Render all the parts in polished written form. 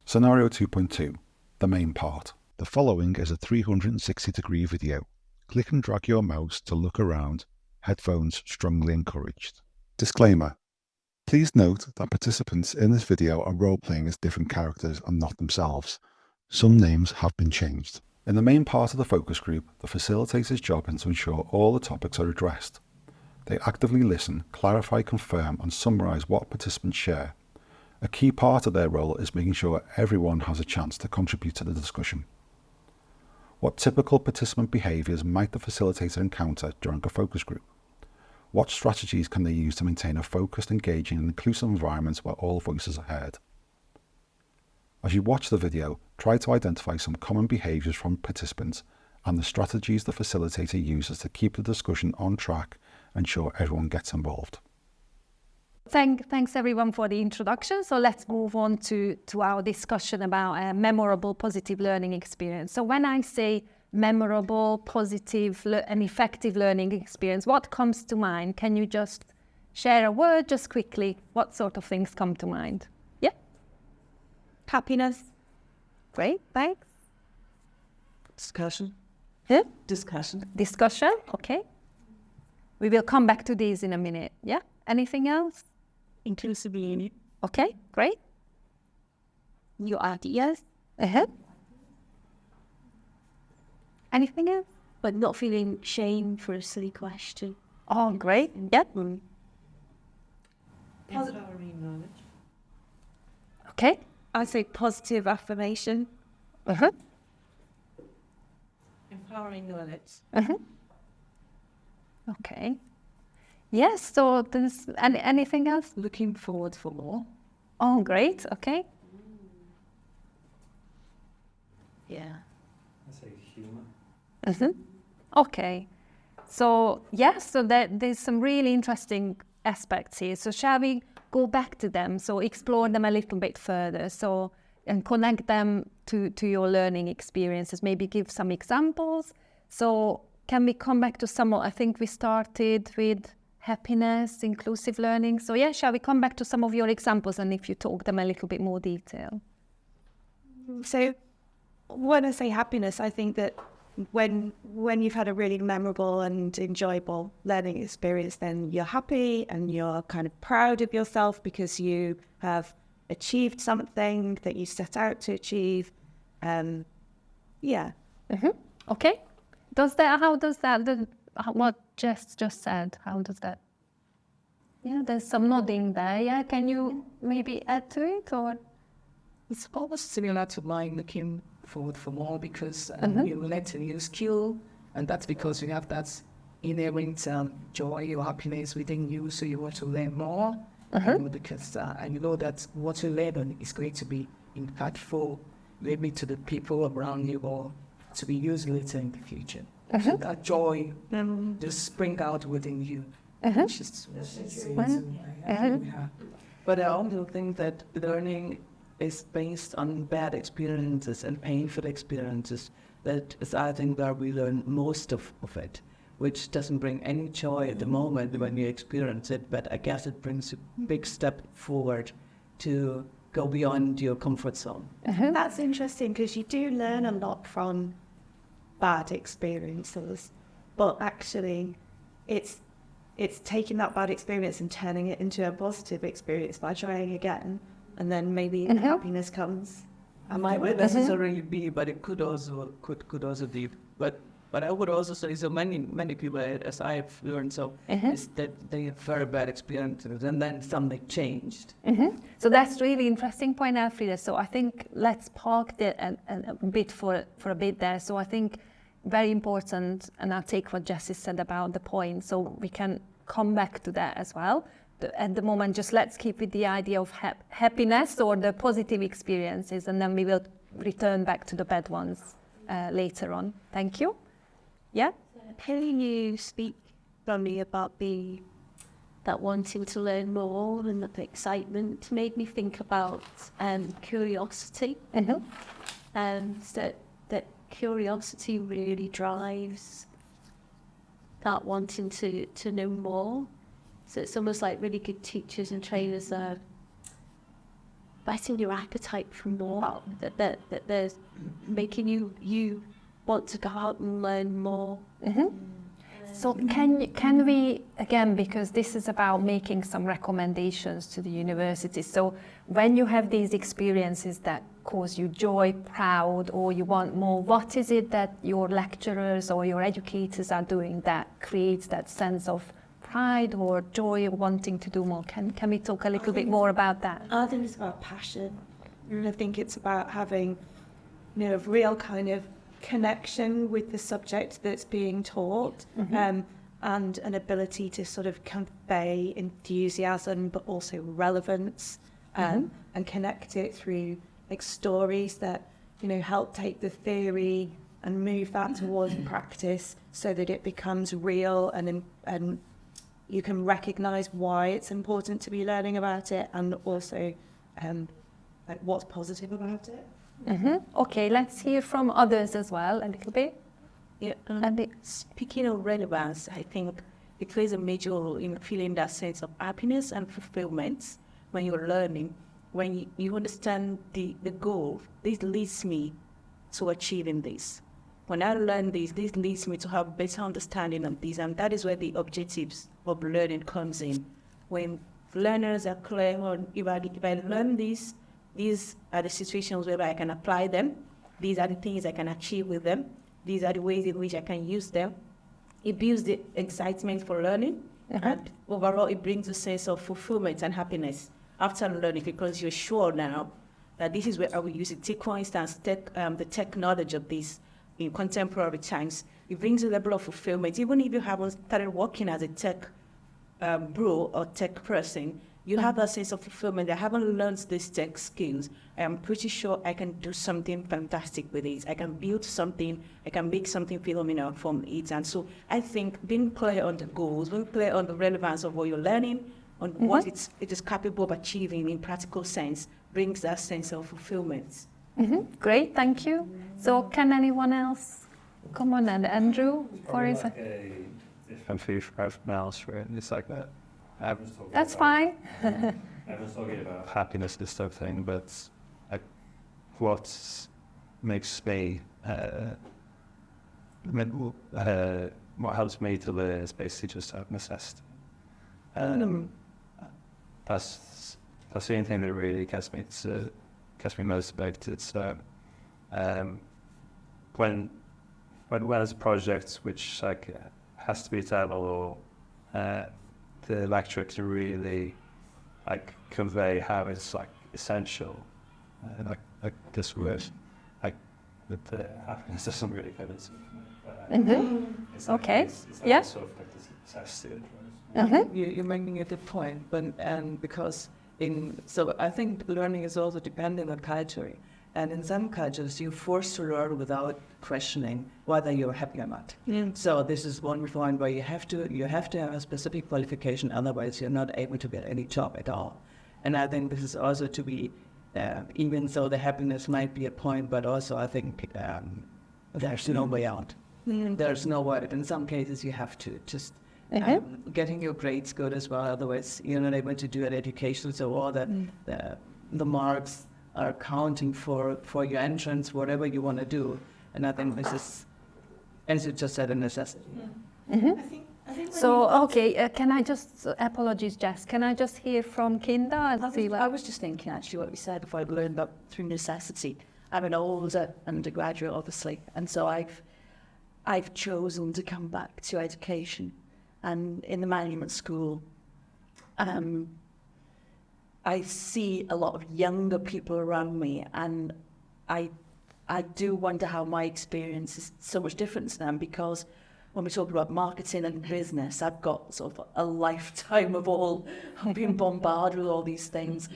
Scenario 2.2, the main part. The following is a 360-degree video. Click and drag your mouse to look around. Headphones strongly encouraged. Disclaimer. Please note that participants in this video are role-playing as different characters and not themselves. Some names have been changed. In the main part of the focus group, the facilitator's job is to ensure all the topics are addressed. They actively listen, clarify, confirm and summarise what participants share. A key part of their role is making sure everyone has a chance to contribute to the discussion. What typical participant behaviours might the facilitator encounter during a focus group? What strategies can they use to maintain a focused, engaging and inclusive environment where all voices are heard? As you watch the video, try to identify some common behaviours from participants and the strategies the facilitator uses to keep the discussion on track and ensure everyone gets involved. Thanks everyone for the introduction. So let's move on to our discussion about a memorable positive learning experience. So when I say memorable, positive and effective learning experience, what comes to mind? Can you just share a word just quickly? What sort of things come to mind? Yeah? Happiness. Great, thanks. Discussion. Yeah? Discussion. Discussion, okay. We will come back to these in a minute. Yeah? Anything else? Inclusive learning. Okay, great. New ideas. Anything else? But not feeling shame for a silly question. Oh, great. Yeah. Empowering knowledge. Okay. I say positive affirmation. Empowering knowledge. Okay. Yes, so there's anything else? Looking forward for more. Oh, great. Okay. Yeah. I say humour. Okay. So, yes, so there's some really interesting aspects here. So shall we go back to them? So explore them a little bit further. So, and connect them to your learning experiences. Maybe give some examples. So can we come back to some more? I think we started with happiness, inclusive learning. So yeah, shall we come back to some of your examples and if you talk them a little bit more detail? So when I say happiness, I think that when you've had a really memorable and enjoyable learning experience, then you're happy and you're kind of proud of yourself because you have achieved something that you set out to achieve. Yeah. Okay. What Jess just said, how does that? Yeah, there's some nodding there. Yeah, can you maybe add to it or? It's almost similar to mine, looking forward for more because you learn a new skill, and that's because you have that inherent joy or happiness within you, so you want to learn more. Because and you know that what you learn is going to be impactful, maybe to the people around you or to be used later in the future. So that joy just spring out within you. But I also think that learning is based on bad experiences and painful experiences. That is, I think, where we learn most of it, which doesn't bring any joy at the moment when you experience it, but I guess it brings a big step forward to go beyond your comfort zone. That's interesting because you do learn a lot from bad experiences, but actually it's taking that bad experience and turning it into a positive experience by trying again, and then maybe happiness comes. It might not necessarily be, but it could also be. But I would also say so many people, as I've learned, is that they have very bad experiences and then something changed. So that's really interesting point, Elfrida. So I think let's park that a bit for a bit there. So I think very important, and I'll take what Jessie said about the point, so we can come back to that as well. At the moment, just let's keep with the idea of happiness or the positive experiences, and then we will return back to the bad ones later on. Thank you. Yeah? Hearing you speak from me about that wanting to learn more and the excitement made me think about curiosity. That curiosity really drives that wanting to know more. So it's almost like really good teachers and trainers are whetting your appetite for more, that there's making you want to go out and learn more. So can we, again, because this is about making some recommendations to the university, so when you have these experiences that cause you joy, proud, or you want more, what is it that your lecturers or your educators are doing that creates that sense of pride or joy, wanting to do more? Can we talk a little bit more about that? I think it's about passion. And I think it's about having, a real kind of connection with the subject that's being taught, and an ability to sort of convey enthusiasm but also relevance, and connect it through like stories that help take the theory and move that towards practice so that it becomes real, and you can recognize why it's important to be learning about it, and also like what's positive about it. Okay, let's hear from others as well a little bit. Yeah, speaking of relevance, I think it plays a major role in feeling that sense of happiness and fulfillment when you're learning. When you understand the goal, this leads me to achieving this. When I learn this leads me to have better understanding of this, and that is where the objectives of learning comes in. When learners are clear on, if I learn this, these are the situations where I can apply them. These are the things I can achieve with them. These are the ways in which I can use them. It builds the excitement for learning, and overall it brings a sense of fulfillment and happiness after learning, because you're sure now that this is where I will use it. Take, for instance, the tech knowledge of this in contemporary times. It brings a level of fulfillment. Even if you haven't started working as a tech bro or tech person, you have that sense of fulfillment. I haven't learned these tech skills. I am pretty sure I can do something fantastic with it. I can build something, I can make something phenomenal from it. And so I think being clear on the goals, being clear on the relevance of what you're learning, on what it is capable of achieving in practical sense, brings that sense of fulfillment. Great, thank you. So can anyone else come on? And Andrew, for Probably example. like a different view from else, right? It's like that. That's fine. Everyone's talking about happiness, this sort of thing, but like, what makes me, what helps me to learn is basically just out of necessity. That's the only thing that really gets me motivated. So when there's a project which like has to be done, or the lecturer can really like convey how it's like essential, like this word, like that the happiness doesn't really come into it. It's like, Okay. it's Yeah. sort of like this necessity, right? You're making a good point, but because so I think learning is also dependent on culture, and in some cultures you're forced to learn without questioning whether you're happy or not. So this is one point where you have to have a specific qualification, otherwise you're not able to get any job at all. And I think this is also to be, even though the happiness might be a point, but also I think there's no way out. There's no way. In some cases you have to just. Getting your grades good as well, otherwise you're not able to do an education. So all the marks are counting for your entrance, whatever you want to do. And I think this is, as you just said, a necessity. So, okay, can I just, apologies Jess, can I just hear from Kinda and see what... I was just thinking actually what we said before, I learned that through necessity. I'm an older undergraduate, obviously, and so I've chosen to come back to education. And in the management school, I see a lot of younger people around me, and I do wonder how my experience is so much different to them, because when we talk about marketing and business, I've got sort of a lifetime of being bombarded with all these things.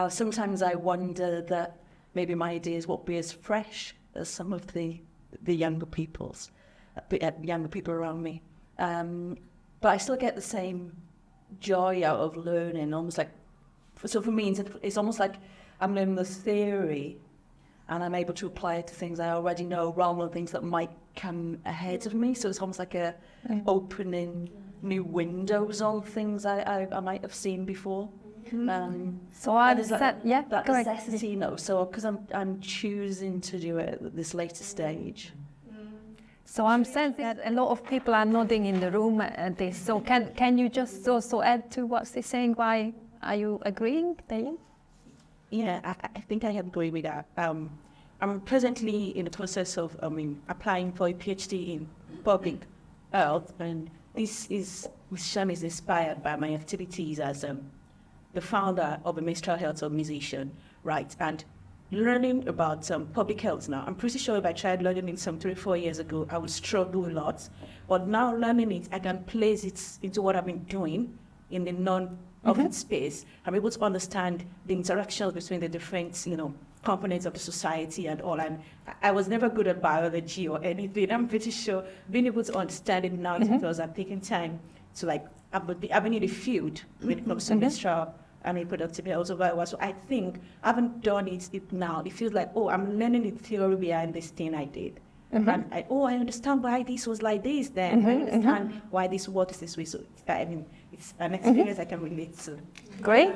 Sometimes I wonder that maybe my ideas won't be as fresh as some of the younger people around me. But I still get the same joy out of learning, almost like, so for me, it's almost like I'm learning the theory and I'm able to apply it to things I already know rather than things that might come ahead of me. So it's almost like opening new windows on things I might have seen before. So I and there's said, yeah, that correct. necessity, so because I'm choosing to do it at this later stage. So I'm sensing that a lot of people are nodding in the room at this. So can you just also add to what they're saying? Why are you agreeing, Dale? Yeah, I think I agree with that. I'm presently in the process of applying for a PhD in public health, and this mission is inspired by my activities as the founder of a menstrual health organization, right? And learning about public health now, I'm pretty sure if I tried learning it some 3 or 4 years ago, I would struggle a lot. But now learning it, I can place it into what I've been doing in the non-profit space. I'm able to understand the interactions between the different, components of the society and all. And I was never good at biology or anything. I'm pretty sure being able to understand it now because I'm taking time to I've been in the field when it comes to menstrual and reproductive health. So I think I haven't done it now. It feels like, I'm learning the theory behind this thing I did. And I understand why this was like this then. I understand why this works this way. So, it's an experience I can relate to. Great.